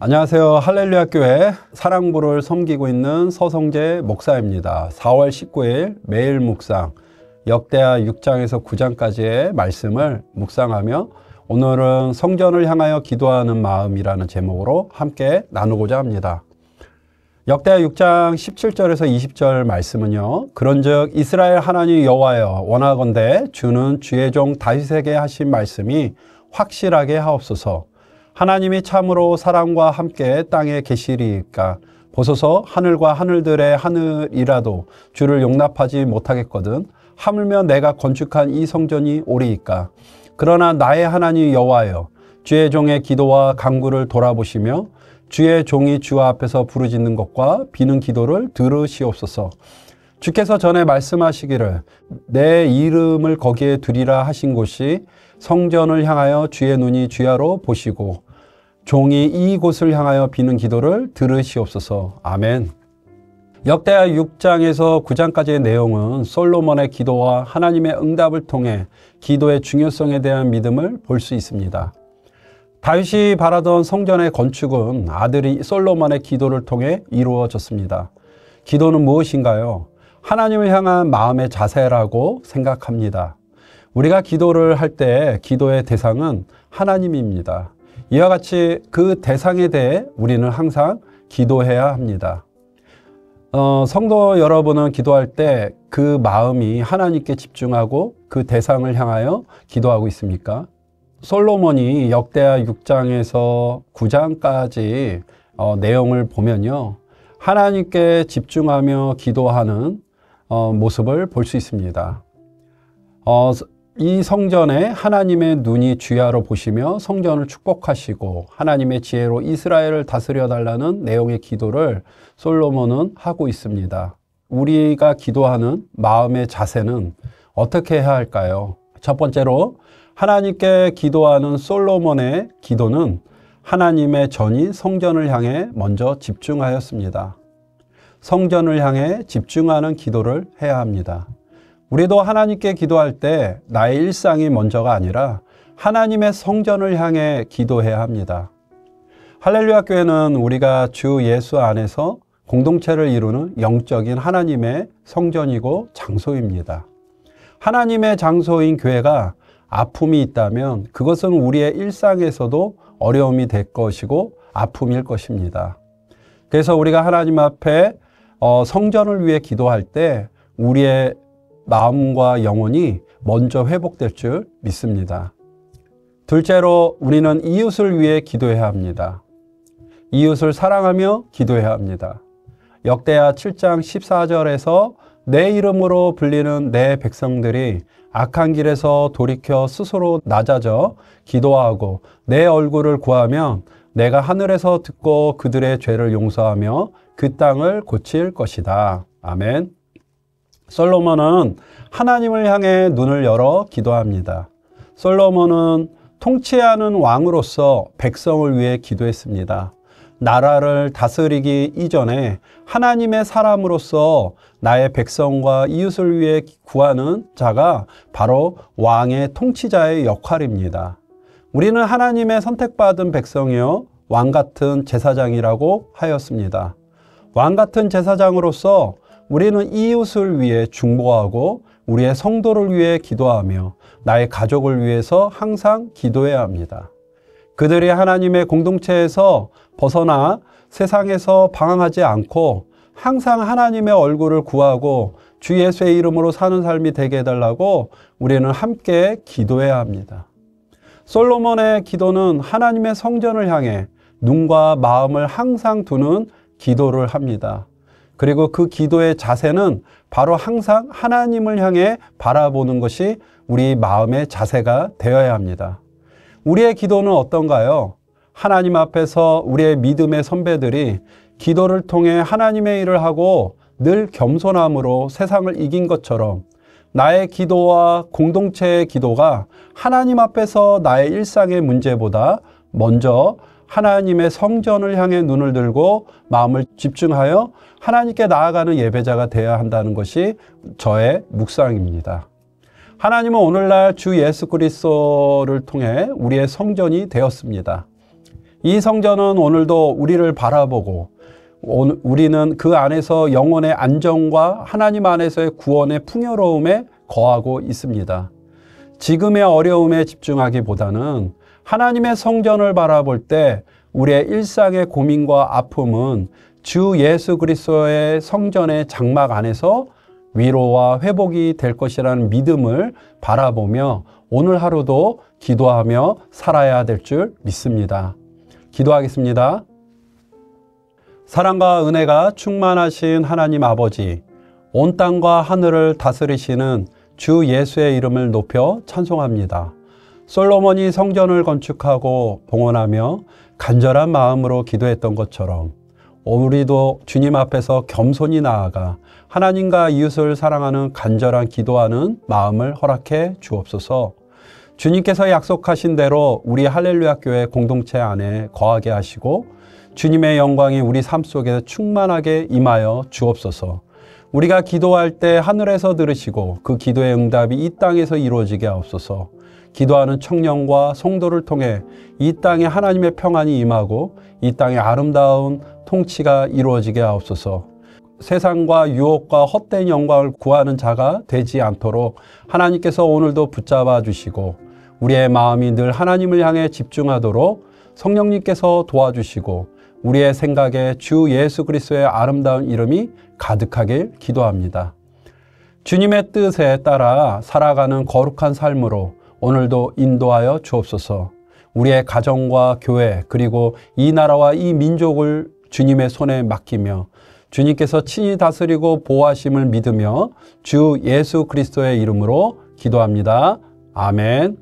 안녕하세요. 할렐루야 교회 사랑부를 섬기고 있는 서성재 목사입니다. 4월 19일 매일 묵상 역대하 6장에서 9장까지의 말씀을 묵상하며 오늘은 성전을 향하여 기도하는 마음이라는 제목으로 함께 나누고자 합니다. 역대하 6장 17절에서 20절 말씀은요. 그런즉 이스라엘 하나님 여호와여 원하건대 주는 주의 종 다윗에게 하신 말씀이 확실하게 하옵소서. 하나님이 참으로 사람과 함께 땅에 계시리이까 보소서 하늘과 하늘들의 하늘이라도 주를 용납하지 못하겠거든 하물며 내가 건축한 이 성전이 오리이까. 그러나 나의 하나님 여호와여 주의 종의 기도와 간구를 돌아보시며 주의 종이 주 앞에서 부르짖는 것과 비는 기도를 들으시옵소서. 주께서 전에 말씀하시기를 내 이름을 거기에 두리라 하신 곳이 성전을 향하여 주의 눈이 주야로 보시고 종이 이곳을 향하여 비는 기도를 들으시옵소서. 아멘. 역대하 6장에서 9장까지의 내용은 솔로몬의 기도와 하나님의 응답을 통해 기도의 중요성에 대한 믿음을 볼 수 있습니다. 다윗이 바라던 성전의 건축은 아들이 솔로몬의 기도를 통해 이루어졌습니다. 기도는 무엇인가요? 하나님을 향한 마음의 자세라고 생각합니다. 우리가 기도를 할 때 기도의 대상은 하나님입니다. 이와 같이 그 대상에 대해 우리는 항상 기도해야 합니다. 성도 여러분은 기도할 때 그 마음이 하나님께 집중하고 그 대상을 향하여 기도하고 있습니까? 솔로몬이 역대하 6장에서 9장까지 내용을 보면요. 하나님께 집중하며 기도하는 모습을 볼 수 있습니다. 이 성전에 하나님의 눈이 주야로 보시며 성전을 축복하시고 하나님의 지혜로 이스라엘을 다스려 달라는 내용의 기도를 솔로몬은 하고 있습니다. 우리가 기도하는 마음의 자세는 어떻게 해야 할까요? 첫 번째로 하나님께 기도하는 솔로몬의 기도는 하나님의 전인 성전을 향해 먼저 집중하였습니다. 성전을 향해 집중하는 기도를 해야 합니다. 우리도 하나님께 기도할 때 나의 일상이 먼저가 아니라 하나님의 성전을 향해 기도해야 합니다. 할렐루야 교회는 우리가 주 예수 안에서 공동체를 이루는 영적인 하나님의 성전이고 장소입니다. 하나님의 장소인 교회가 아픔이 있다면 그것은 우리의 일상에서도 어려움이 될 것이고 아픔일 것입니다. 그래서 우리가 하나님 앞에 성전을 위해 기도할 때 우리의 마음과 영혼이 먼저 회복될 줄 믿습니다. 둘째로 우리는 이웃을 위해 기도해야 합니다. 이웃을 사랑하며 기도해야 합니다. 역대하 7장 14절에서 내 이름으로 불리는 내 백성들이 악한 길에서 돌이켜 스스로 낮아져 기도하고 내 얼굴을 구하면 내가 하늘에서 듣고 그들의 죄를 용서하며 그 땅을 고칠 것이다. 아멘. 솔로몬은 하나님을 향해 눈을 열어 기도합니다. 솔로몬은 통치하는 왕으로서 백성을 위해 기도했습니다. 나라를 다스리기 이전에 하나님의 사람으로서 나의 백성과 이웃을 위해 구하는 자가 바로 왕의 통치자의 역할입니다. 우리는 하나님의 선택받은 백성이요 왕 같은 제사장이라고 하였습니다. 왕 같은 제사장으로서 우리는 이웃을 위해 중보하고 우리의 성도를 위해 기도하며 나의 가족을 위해서 항상 기도해야 합니다. 그들이 하나님의 공동체에서 벗어나 세상에서 방황하지 않고 항상 하나님의 얼굴을 구하고 주 예수의 이름으로 사는 삶이 되게 해달라고 우리는 함께 기도해야 합니다. 솔로몬의 기도는 하나님의 성전을 향해 눈과 마음을 항상 두는 기도를 합니다. 그리고 그 기도의 자세는 바로 항상 하나님을 향해 바라보는 것이 우리 마음의 자세가 되어야 합니다. 우리의 기도는 어떤가요? 하나님 앞에서 우리의 믿음의 선배들이 기도를 통해 하나님의 일을 하고 늘 겸손함으로 세상을 이긴 것처럼 나의 기도와 공동체의 기도가 하나님 앞에서 나의 일상의 문제보다 먼저 하나님의 성전을 향해 눈을 들고 마음을 집중하여 하나님께 나아가는 예배자가 되어야 한다는 것이 저의 묵상입니다. 하나님은 오늘날 주 예수 그리스도를 통해 우리의 성전이 되었습니다. 이 성전은 오늘도 우리를 바라보고 우리는 그 안에서 영혼의 안정과 하나님 안에서의 구원의 풍요로움에 거하고 있습니다. 지금의 어려움에 집중하기보다는 하나님의 성전을 바라볼 때 우리의 일상의 고민과 아픔은 주 예수 그리스도의 성전의 장막 안에서 위로와 회복이 될 것이라는 믿음을 바라보며 오늘 하루도 기도하며 살아야 될 줄 믿습니다. 기도하겠습니다. 사랑과 은혜가 충만하신 하나님 아버지, 온 땅과 하늘을 다스리시는 주 예수의 이름을 높여 찬송합니다. 솔로몬이 성전을 건축하고 봉헌하며 간절한 마음으로 기도했던 것처럼 우리도 주님 앞에서 겸손히 나아가 하나님과 이웃을 사랑하는 간절한 기도하는 마음을 허락해 주옵소서. 주님께서 약속하신 대로 우리 할렐루야 교회 공동체 안에 거하게 하시고 주님의 영광이 우리 삶 속에 충만하게 임하여 주옵소서. 우리가 기도할 때 하늘에서 들으시고 그 기도의 응답이 이 땅에서 이루어지게 하옵소서. 기도하는 청년과 성도를 통해 이 땅에 하나님의 평안이 임하고 이 땅에 아름다운 통치가 이루어지게 하옵소서. 세상과 유혹과 헛된 영광을 구하는 자가 되지 않도록 하나님께서 오늘도 붙잡아 주시고 우리의 마음이 늘 하나님을 향해 집중하도록 성령님께서 도와주시고 우리의 생각에 주 예수 그리스도의 아름다운 이름이 가득하길 기도합니다. 주님의 뜻에 따라 살아가는 거룩한 삶으로 오늘도 인도하여 주옵소서. 우리의 가정과 교회 그리고 이 나라와 이 민족을 주님의 손에 맡기며 주님께서 친히 다스리고 보호하심을 믿으며 주 예수 그리스도의 이름으로 기도합니다. 아멘.